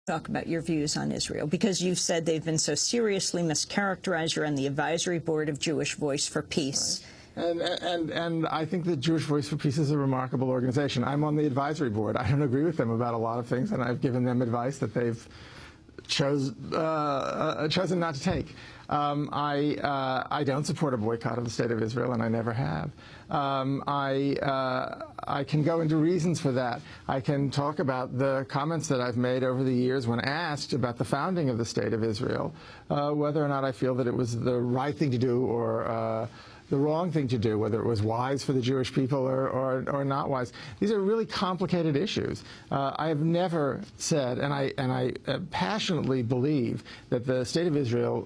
Talk about your views on Israel, because you've said they've been so seriously mischaracterized. You're on the advisory board of Jewish Voice for Peace. Right. And I think the Jewish Voice for Peace is a remarkable organization. I'm on the advisory board. I don't agree with them about a lot of things, and I've given them advice that they've chosen not to take. I don't support a boycott of the State of Israel, and I never have. I can go into reasons for that. I can talk about the comments that I've made over the years when asked about the founding of the State of Israel, whether or not I feel that it was the right thing to do or the wrong thing to do, whether it was wise for the Jewish people or not wise. These are really complicated issues. I have never said, and I passionately believe, that the State of Israel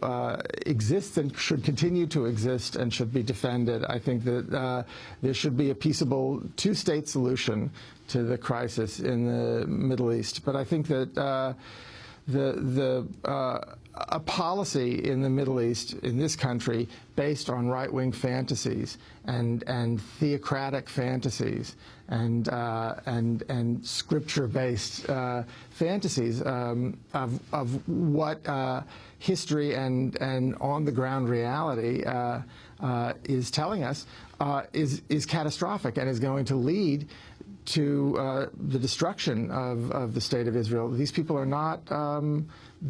exists and should continue to exist and should be defended. I think that there should be a peaceable two-state solution to the crisis in the Middle East. But I think that a policy in the Middle East, in this country, based on right-wing fantasies and theocratic fantasies and scripture-based fantasies of what history and on-the-ground reality is telling us is catastrophic and is going to lead to the destruction of the State of Israel. These people are not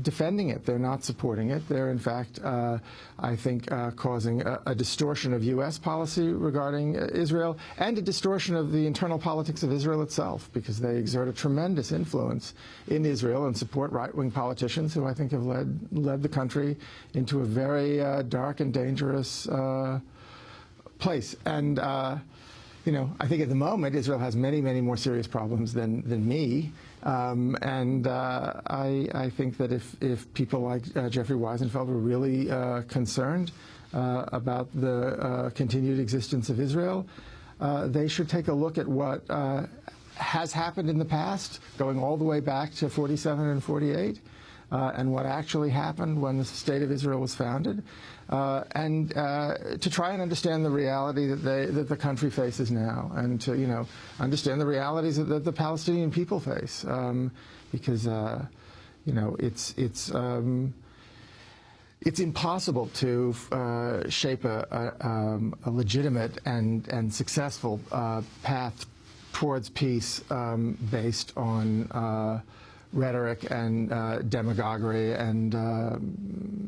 defending it. They're not supporting it. They're, in fact, I think, causing a distortion of U.S. policy regarding Israel and a distortion of the internal politics of Israel itself, because they exert a tremendous influence in Israel and support right-wing politicians who I think have led the country into a very dark and dangerous place. And you know, I think at the moment Israel has many, many more serious problems than me, and I think that if people like Jeffrey Weisenfeld were really concerned about the continued existence of Israel, they should take a look at what has happened in the past, going all the way back to 47 and 48. And what actually happened when the State of Israel was founded, and to try and understand the reality that the country faces now, and to understand the realities that the Palestinian people face, because it's impossible to shape a legitimate and successful path towards peace based on rhetoric and demagoguery and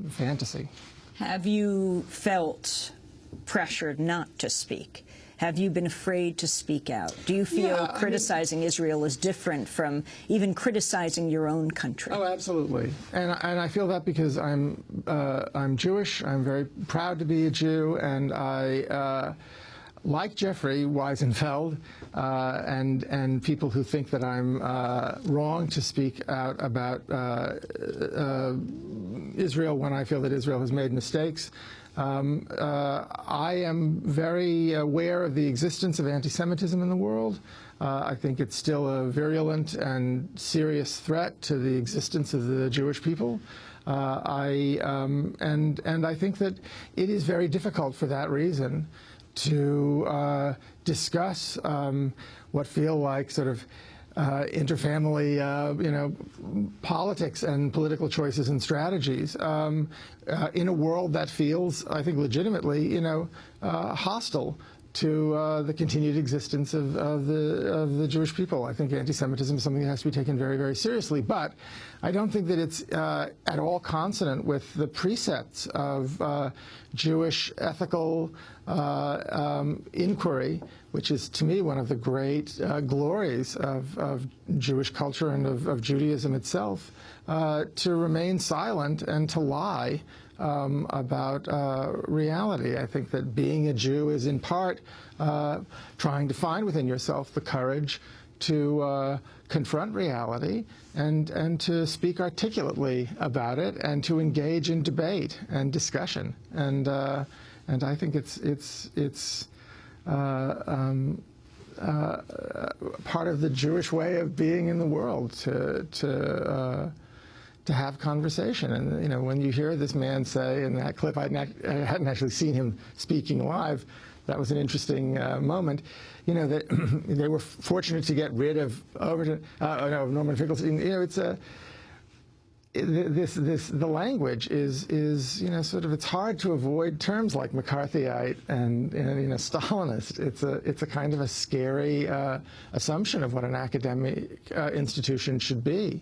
fantasy. Have you felt pressured not to speak? Have you been afraid to speak out? Do you feel criticizing Israel is different from even criticizing your own country? Oh, absolutely. And I feel that because I'm Jewish. I'm very proud to be a Jew, and I like Jeffrey Weisenfeld and people who think that I'm wrong to speak out about Israel when I feel that Israel has made mistakes. I am very aware of the existence of anti-Semitism in the world. I think it's still a virulent and serious threat to the existence of the Jewish people. And I think that it is very difficult for that reason to discuss what feel like sort of interfamily, politics and political choices and strategies in a world that feels, I think, legitimately, hostile to the continued existence of the Jewish people. I think anti-Semitism is something that has to be taken very, very seriously. But I don't think that it's at all consonant with the precepts of Jewish ethical inquiry, which is, to me, one of the great glories of Jewish culture and of Judaism itself, to remain silent and to lie about reality. I think that being a Jew is in part trying to find within yourself the courage to confront reality and to speak articulately about it and to engage in debate and discussion. And I think it's part of the Jewish way of being in the world to have conversation. And when you hear this man say in that clip, I hadn't actually seen him speaking live. That was an interesting moment. That they were fortunate to get rid of Norman Finkelstein. the language is sort of, it's hard to avoid terms like McCarthyite and Stalinist. It's a kind of a scary assumption of what an academic institution should be.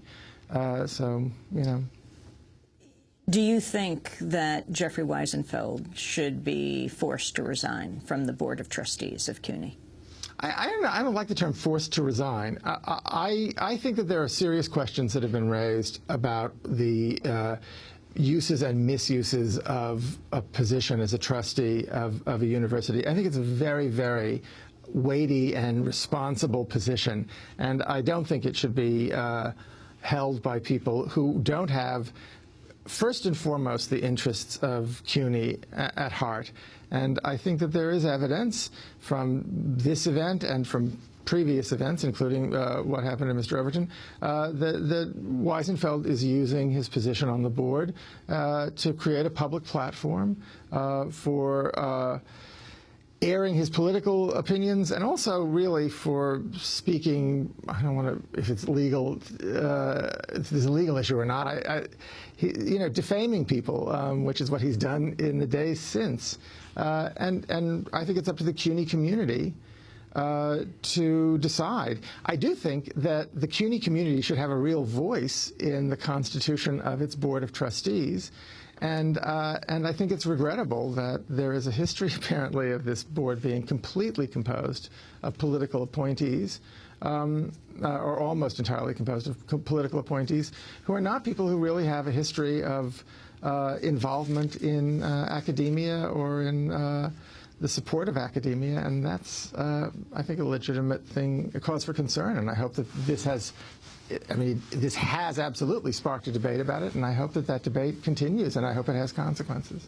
Do you think that Jeffrey Wiesenfeld should be forced to resign from the Board of Trustees of CUNY? I don't like the term forced to resign. I think that there are serious questions that have been raised about the uses and misuses of a position as a trustee of a university. I think it's a very, very weighty and responsible position, and I don't think it should be held by people who don't have, first and foremost, the interests of CUNY at heart. And I think that there is evidence from this event and from previous events, including what happened to Mr. Overton, that Wiesenfeld is using his position on the board to create a public platform for airing his political opinions, and also really for speaking, I don't want to, if it's legal, if there's a legal issue or not, defaming people, which is what he's done in the days since. And I think it's up to the CUNY community to decide. I do think that the CUNY community should have a real voice in the constitution of its Board of Trustees. And I think it's regrettable that there is a history, apparently, of this board being completely composed of political appointees, or almost entirely composed of political appointees, who are not people who really have a history of involvement in academia or in the support of academia. And that's, I think, a legitimate thing, a cause for concern. And I hope that this has, this has absolutely sparked a debate about it, and I hope that that debate continues, and I hope it has consequences.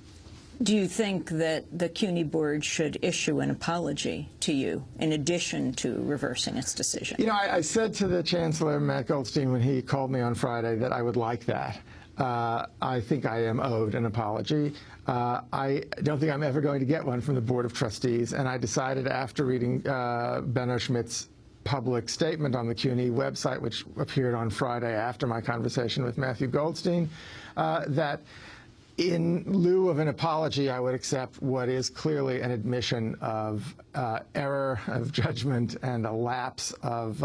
Do you think that the CUNY board should issue an apology to you in addition to reversing its decision? I said to the Chancellor, Matt Goldstein, when he called me on Friday, that I would like that. I think I am owed an apology. I don't think I'm ever going to get one from the Board of Trustees, and I decided after reading Benno Schmidt's public statement on the CUNY website, which appeared on Friday after my conversation with Matthew Goldstein, that in lieu of an apology, I would accept what is clearly an admission of error of judgment and a lapse of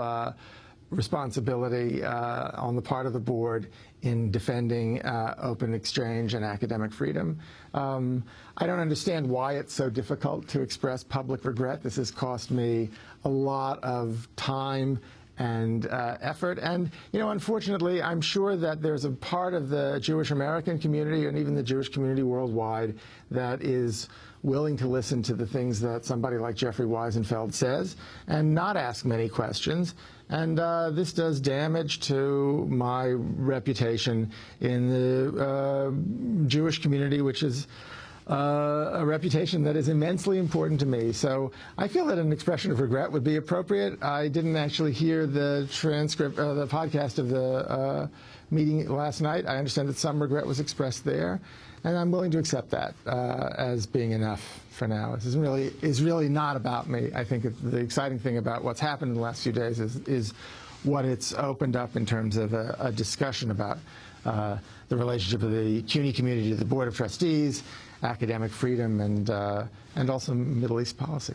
responsibility on the part of the board in defending open exchange and academic freedom. I don't understand why it's so difficult to express public regret. This has cost me a lot of time and effort. And, unfortunately, I'm sure that there's a part of the Jewish American community and even the Jewish community worldwide that is willing to listen to the things that somebody like Jeffrey Wiesenfeld says and not ask many questions. And this does damage to my reputation in the Jewish community, which is a reputation that is immensely important to me. So I feel that an expression of regret would be appropriate. I didn't actually hear the transcript, the podcast of the meeting last night. I understand that some regret was expressed there, and I'm willing to accept that as being enough for now. This is really not about me. I think the exciting thing about what's happened in the last few days is what it's opened up in terms of a discussion about the relationship of the CUNY community to the Board of Trustees, academic freedom, and also Middle East policy.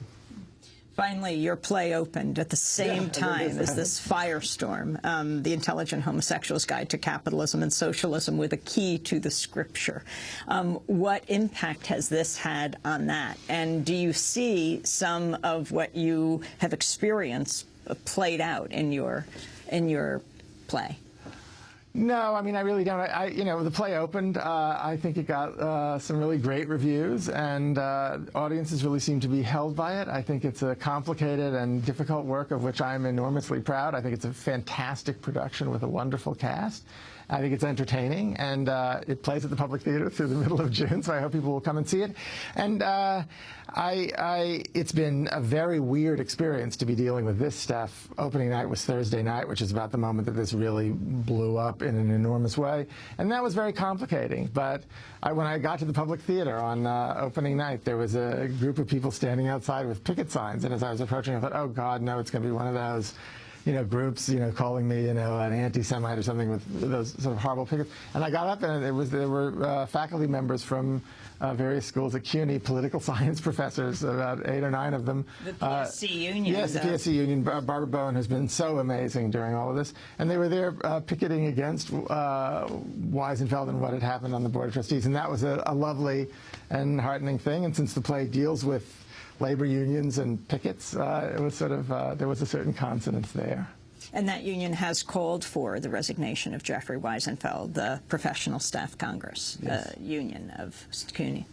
Finally, your play opened at the same time as this firestorm, The Intelligent Homosexual's Guide to Capitalism and Socialism, with a key to the scripture. What impact has this had on that? And do you see some of what you have experienced played out in your play? No, I really don't. The play opened. I think it got some really great reviews, and audiences really seem to be held by it. I think it's a complicated and difficult work of which I'm enormously proud. I think it's a fantastic production with a wonderful cast. I think it's entertaining, and it plays at the Public Theater through the middle of June, so I hope people will come and see it. And it's been a very weird experience to be dealing with this stuff. Opening night was Thursday night, which is about the moment that this really blew up in an enormous way, and that was very complicating. But when I got to the Public Theater on opening night, there was a group of people standing outside with picket signs, and as I was approaching, I thought, oh God, no, it's going to be one of those groups, calling me, an anti-Semite or something with those sort of horrible pickets. And I got up, and there were faculty members from various schools at CUNY, political science professors, about 8 or 9 of them. The PSC union. Yes, the PSC union. Barbara Bowen has been so amazing during all of this. And they were there picketing against Weisenfeld and what had happened on the Board of Trustees. And that was a lovely and heartening thing. And since the play deals with labor unions and pickets, it was sort of, there was a certain consonance there. And that union has called for the resignation of Jeffrey Weisenfeld, the Professional Staff Congress union of CUNY.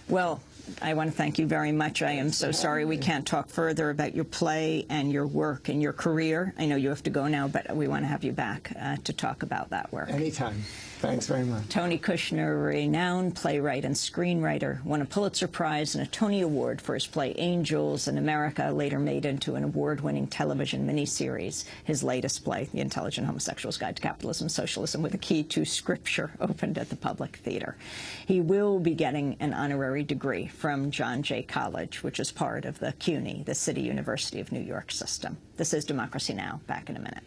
Well, I want to thank you very much. I am so sorry we can't talk further about your play and your work and your career. I know you have to go now, but we want to have you back to talk about that work. Anytime. Thanks very much. Tony Kushner, a renowned playwright and screenwriter, won a Pulitzer Prize and a Tony Award for his play Angels in America, later made into an award-winning television miniseries. His latest play, The Intelligent Homosexual's Guide to Capitalism and Socialism, with a key to scripture, opened at the Public Theater. He will be getting an honorary degree from John Jay College, which is part of the CUNY, the City University of New York system. This is Democracy Now! Back in a minute.